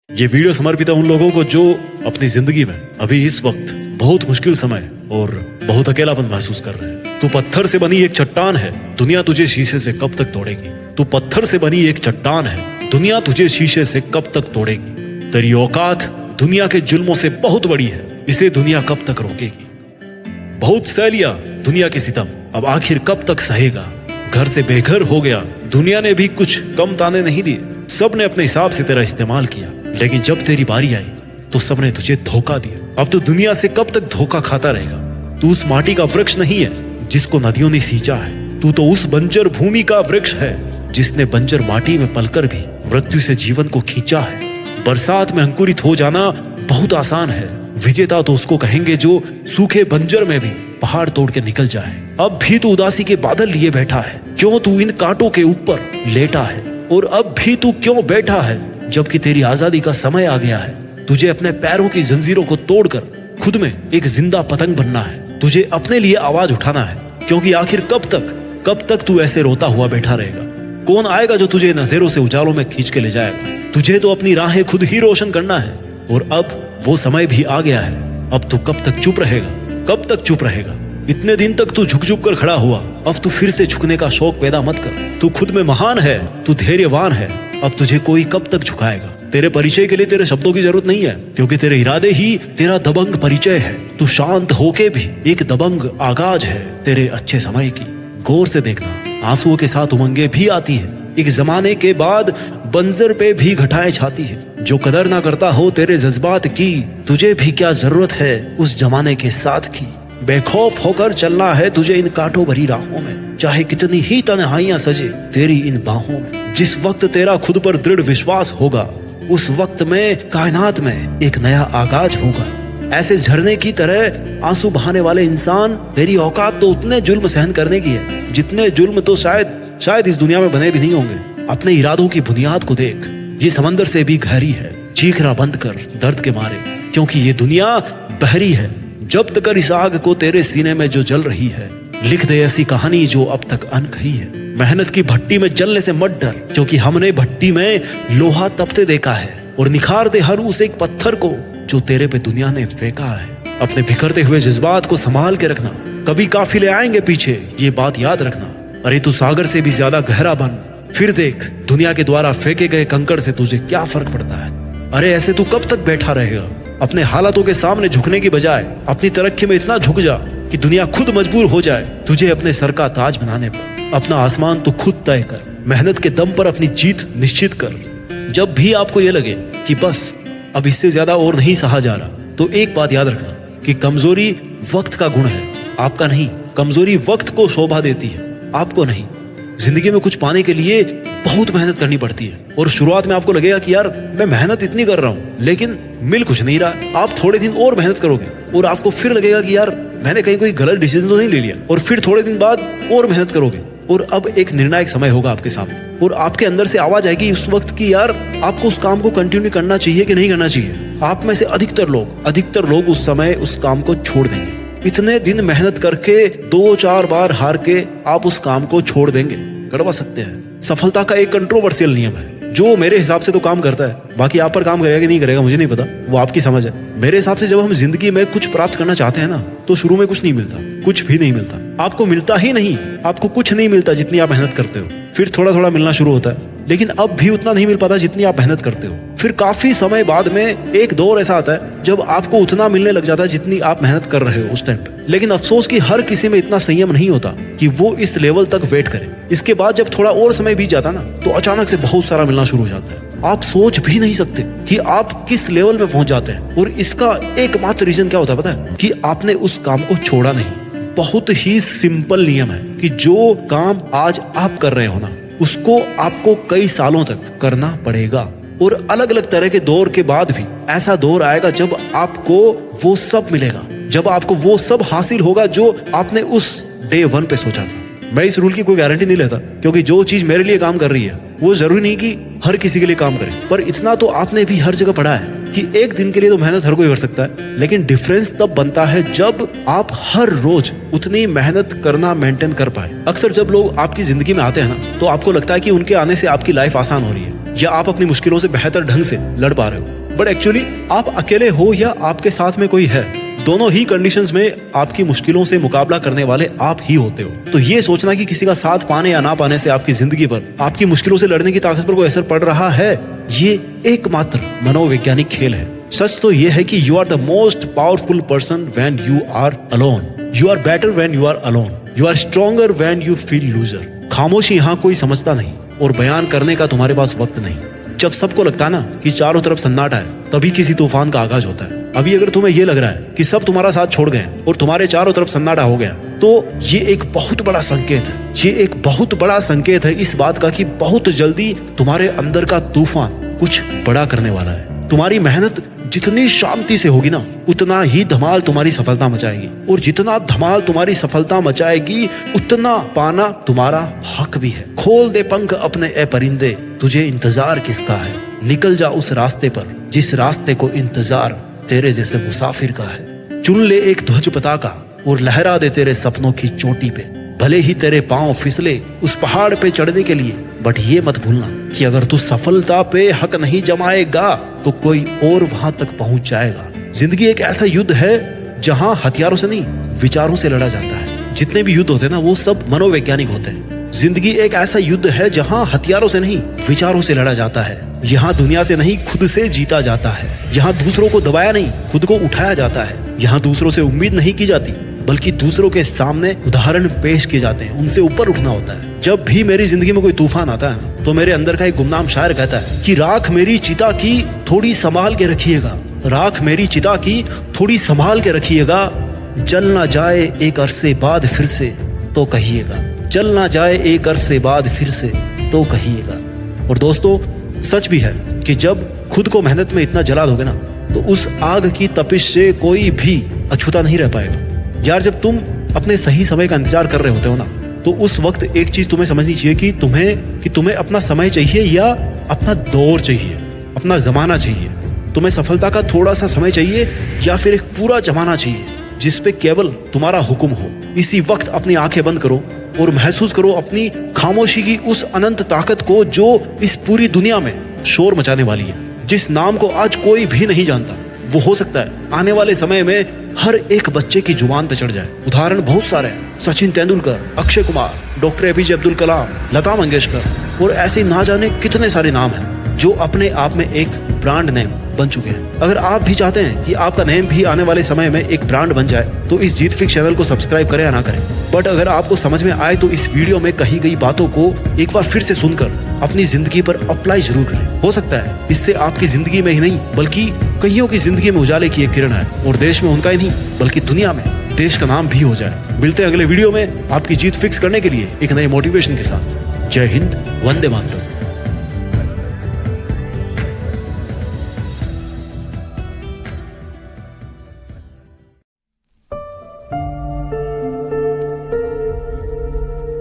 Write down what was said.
ये वीडियो समर्पित है उन लोगों को जो अपनी जिंदगी में अभी इस वक्त बहुत मुश्किल समय और बहुत अकेलापन महसूस कर रहे हैं। तू पत्थर से बनी एक चट्टान है, दुनिया तुझे शीशे से कब तक तोड़ेगी। तू पत्थर से बनी एक चट्टान है, दुनिया तुझे शीशे से कब तक तोड़ेगी। तेरी औकात दुनिया के जुल्मों से बहुत बड़ी है, इसे दुनिया कब तक रोकेगी। बहुत सह लिया दुनिया के सितम, अब आखिर कब तक सहेगा। घर से बेघर हो गया, दुनिया ने भी कुछ कम ताने नहीं दिए। सबने अपने हिसाब से तेरा इस्तेमाल किया, लेकिन जब तेरी बारी आई तो सबने तुझे धोखा दिया। अब तो दुनिया से कब तक धोखा खाता रहेगा। तू उस माटी का वृक्ष नहीं है जिसको नदियों ने सींचा है, तू तो उस बंजर भूमि का वृक्ष है जिसने बंजर माटी में पलकर भी मृत्यु से जीवन को खींचा है। बरसात में अंकुरित हो जाना बहुत आसान है, विजेता तो उसको कहेंगे जो सूखे बंजर में भी पहाड़ तोड़ के निकल जाए। अब भी तू उदासी के बादल लिए बैठा है, क्यों तू इन कांटों के ऊपर लेटा है। और अब भी तू क्यों बैठा है जबकि तेरी आजादी का समय आ गया है। तुझे अपने पैरों की जंजीरों को तोड़कर खुद में एक जिंदा पतंग बनना है। तुझे अपने लिए आवाज उठाना है, क्योंकि आखिर कब तक तू ऐसे रोता हुआ बैठा रहेगा। कौन आएगा जो तुझे इन अंधेरों से उजालों में खींच के ले जाएगा। तुझे तो अपनी राहें खुद ही रोशन करना है, और अब वो समय भी आ गया है। अब तू कब तक चुप रहेगा, कब तक चुप रहेगा। इतने दिन तक तू झुक झुक कर खड़ा हुआ, अब तू फिर से झुकने का शौक पैदा मत कर। तू खुद में महान है, तू धैर्यवान है, अब तुझे कोई कब तक झुकाएगा। तेरे परिचय के लिए तेरे शब्दों की जरूरत नहीं है, क्योंकि तेरे इरादे ही तेरा दबंग परिचय है। तू शांत होके भी एक दबंग आगाज है तेरे अच्छे समय की। गौर से देखना, आंसुओं के साथ उमंगे भी आती है। एक जमाने के बाद बंजर पे भी घटाएं छाती है। जो कदर ना करता हो तेरे जज्बात की, तुझे भी क्या जरूरत है उस जमाने के साथ की। बेखौफ होकर चलना है तुझे इन कांटों भरी राहों में, चाहे कितनी ही तन्हाइयां सजे तेरी इन बाहों में। जिस वक्त तेरा खुद पर दृढ़ विश्वास होगा, उस वक्त में कायनात में एक नया आगाज होगा। ऐसे झरने की तरह आंसू बहाने वाले इंसान, तेरी औकात तो उतने जुल्म सहन करने की है जितने जुल्म तो शायद इस दुनिया में बने भी नहीं होंगे। अपने इरादों की बुनियाद को देख, ये समंदर से भी गहरी है। चीखना बंद कर दर्द के मारे, क्योंकि ये दुनिया बहरी है। जब्त कर इस आग को तेरे सीने में जो जल रही है, लिख दे ऐसी कहानी जो अब तक अनकही है। मेहनत की भट्टी में जलने से मत डर, क्योंकि हमने भट्टी में लोहा तपते देखा है। और निखार दे हर उस एक पत्थर को जो तेरे पे दुनिया ने फेंका है। अपने बिखरते हुए जज्बात को संभाल के रखना, कभी काफिले आएंगे पीछे, ये बात याद रखना। अरे तू सागर से भी ज्यादा गहरा बन, फिर देख दुनिया के द्वारा फेंके गए कंकड़ से तुझे क्या फर्क पड़ता है। अरे ऐसे तू कब तक बैठा रहेगा। अपने हालातों के सामने झुकने की बजाय अपनी तरक्की में इतना झुक जा कि दुनिया खुद मजबूर हो जाए तुझे अपने सर का ताज बनाने पर। अपना आसमान तू खुद तय कर, मेहनत के दम पर अपनी जीत निश्चित कर। जब भी आपको यह लगे कि बस अब इससे ज्यादा और नहीं सहा जा रहा, तो एक बात याद रखना कि कमजोरी वक्त का गुण है, आपका नहीं। कमजोरी वक्त को शोभा देती है, आपको नहीं। जिंदगी में कुछ पाने के लिए बहुत मेहनत करनी पड़ती है, और शुरुआत में आपको लगेगा कि यार मैं मेहनत इतनी कर रहा हूँ लेकिन मिल कुछ नहीं रहा। आप थोड़े दिन और मेहनत करोगे और आपको फिर लगेगा कि यार मैंने कहीं कोई गलत डिसीजन तो नहीं ले लिया। और फिर थोड़े दिन बाद और मेहनत करोगे, और अब एक निर्णायक समय होगा आपके सामने, और आपके अंदर से आवाज आएगी उस वक्त की यार आपको उस काम को कंटिन्यू करना चाहिए कि नहीं करना चाहिए। आप में से अधिकतर लोग उस समय उस काम को छोड़ देंगे। इतने दिन मेहनत करके 2-4 बार हार के आप उस काम को छोड़ देंगे। कड़वा सत्य है। सफलता का एक कंट्रोवर्शियल नियम है जो मेरे हिसाब से तो काम करता है, बाकी आप पर काम करेगा कि नहीं करेगा मुझे नहीं पता, वो आपकी समझ है। मेरे हिसाब से जब हम जिंदगी में कुछ प्राप्त करना चाहते हैं ना, तो शुरू में कुछ नहीं मिलता, कुछ भी नहीं मिलता। आपको मिलता ही नहीं, आपको कुछ नहीं मिलता जितनी आप मेहनत करते हो। फिर थोड़ा थोड़ा मिलना शुरू होता है, लेकिन अब भी उतना नहीं मिल पाता जितनी आप मेहनत करते हो। फिर काफी समय बाद में एक दौर ऐसा आता है जब आपको उतना मिलने लग जाता है जितनी आप मेहनत कर रहे हो उस टाइम पे। लेकिन अफसोस कि हर किसी में इतना संयम नहीं होता कि वो इस लेवल तक वेट करे। इसके बाद जब थोड़ा और समय बीत जाता ना, तो अचानक से बहुत सारा मिलना शुरू हो जाता है। आप सोच भी नहीं सकते कि आप किस लेवल में पहुंच जाते हैं। और इसका एकमात्र रीजन क्या होता है पता है? कि आपने उस काम को छोड़ा नहीं। बहुत ही सिंपल नियम है कि जो काम आज आप कर रहे हो ना, उसको आपको कई सालों तक करना पड़ेगा। और अलग अलग तरह के दौर के बाद भी ऐसा दौर आएगा जब आपको वो सब मिलेगा, जब आपको वो सब हासिल होगा जो आपने उस डे 1 पे सोचा था। मैं इस रूल की कोई गारंटी नहीं लेता, क्योंकि जो चीज मेरे लिए काम कर रही है वो जरूरी नहीं कि हर किसी के लिए काम करे। पर इतना तो आपने भी हर जगह पढ़ा है कि एक दिन के लिए तो मेहनत हर कोई कर सकता है, लेकिन डिफरेंस तब बनता है जब आप हर रोज उतनी मेहनत करना मेंटेन कर पाए। अक्सर जब लोग आपकी जिंदगी में आते हैं ना, तो आपको लगता है कि उनके आने से आपकी लाइफ आसान हो रही है या आप अपनी मुश्किलों से बेहतर ढंग से लड़ पा रहे हो। बट एक्चुअली आप अकेले हो या आपके साथ में कोई है, दोनों ही कंडीशंस में आपकी मुश्किलों से मुकाबला करने वाले आप ही होते हो। तो ये सोचना कि किसी का साथ पाने या ना पाने से आपकी जिंदगी पर, आपकी मुश्किलों से लड़ने की ताकत पर कोई असर पड़ रहा है, ये एकमात्र मनोवैज्ञानिक खेल है। सच तो ये है कि you are the most powerful person when you are alone, you are better when you are alone, you are stronger when you feel loser. खामोशी यहाँ कोई समझता नहीं और बयान करने का तुम्हारे पास वक्त नहीं। जब सबको लगता है ना कि चारों तरफ सन्नाटा है, तभी किसी तूफान का आगाज होता है। अभी अगर तुम्हें ये लग रहा है कि सब तुम्हारा साथ छोड़ गए और तुम्हारे चारों तरफ सन्नाटा हो गया, तो ये एक बहुत बड़ा संकेत है। ये एक बहुत बड़ा संकेत है इस बात का कि बहुत जल्दी तुम्हारे अंदर का तूफान कुछ बड़ा करने वाला है। तुम्हारी मेहनत जितनी शांति से होगी ना, उतना ही धमाल तुम्हारी सफलता मचाएगी, और जितना धमाल तुम्हारी सफलता मचाएगी, उतना पाना तुम्हारा हक भी है। खोल दे पंख अपने ए परिंदे, तुझे इंतजार किसका है। निकल जा उस रास्ते पर जिस रास्ते को इंतजार तेरे जैसे मुसाफिर का है। चुन ले एक ध्वज पताका और लहरा दे तेरे सपनों की चोटी पे। भले ही तेरे पांव फिसले उस पहाड़ पे चढ़ने के लिए, बट ये मत भूलना कि अगर तू सफलता पे हक नहीं जमाएगा तो कोई और वहां तक पहुंच जाएगा। जिंदगी एक ऐसा युद्ध है जहां हथियारों से नहीं, विचारों से लड़ा जाता है। जितने भी युद्ध होते हैं ना, वो सब मनोवैज्ञानिक होते हैं। जिंदगी एक ऐसा युद्ध है जहां हथियारों से नहीं, विचारों से लड़ा जाता है। यहाँ दुनिया से नहीं, खुद से जीता जाता है। यहाँ दूसरों को दबाया नहीं, खुद को उठाया जाता है। यहाँ दूसरों से उम्मीद नहीं की जाती, बल्कि दूसरों के सामने उदाहरण पेश किए जाते हैं। उनसे ऊपर उठना होता है। जब भी मेरी जिंदगी में कोई तूफान आता है ना, तो मेरे अंदर का एक गुमनाम शायर कहता है कि राख मेरी चिता की थोड़ी संभाल के रखिएगा, राख मेरी चिता की थोड़ी संभाल के रखिएगा। जल ना जाए एक अरसे बाद फिर से तो कहिएगा, जल ना जाए एक अरसे बाद फिर से तो कहिएगा। और दोस्तों, सच भी है कि जब खुद को मेहनत में इतना जला दोगे ना, तो उस आग की तपिश से कोई भी अछूता नहीं रह पाएगा। यार, जब तुम अपने सही समय का इंतजार कर रहे होते हो ना, तो उस वक्त एक चीज तुम्हें समझनी चाहिए कि तुम्हें अपना समय चाहिए या अपना दौर चाहिए, अपना जमाना चाहिए। तुम्हें सफलता का थोड़ा सा समय चाहिए या फिर एक पूरा जमाना चाहिए जिसपे केवल तुम्हारा हुक्म हो। इसी वक्त अपनी आंखें बंद करो और महसूस करो अपनी खामोशी की उस अनंत ताकत को जो इस पूरी दुनिया में शोर मचाने वाली है। जिस नाम को आज कोई भी नहीं जानता, वो हो सकता है आने वाले समय में हर एक बच्चे की जुबान पे चढ़ जाए। उदाहरण बहुत सारे हैं, सचिन तेंदुलकर, अक्षय कुमार, डॉक्टर एपीजे अब्दुल कलाम, लता मंगेशकर और ऐसे ना जाने कितने सारे नाम हैं जो अपने आप में एक ब्रांड नेम बन चुके हैं। अगर आप भी चाहते हैं कि आपका नेम भी आने वाले समय में एक ब्रांड बन जाए, तो इस जीत फिक्स चैनल को सब्सक्राइब करें या ना करें। बट अगर आपको समझ में आए तो इस वीडियो में कही गई बातों को एक बार फिर से सुनकर अपनी जिंदगी पर अप्लाई जरूर करें। हो सकता है इससे आपकी जिंदगी में ही नहीं, बल्कि कईयों की जिंदगी में उजाले की एक किरण है, और देश में उनका ही नहीं बल्कि दुनिया में देश का नाम भी हो जाए। मिलते हैं अगले वीडियो में आपकी जीत फिक्स करने के लिए एक नए मोटिवेशन के साथ। जय हिंद, वंदे मातरम।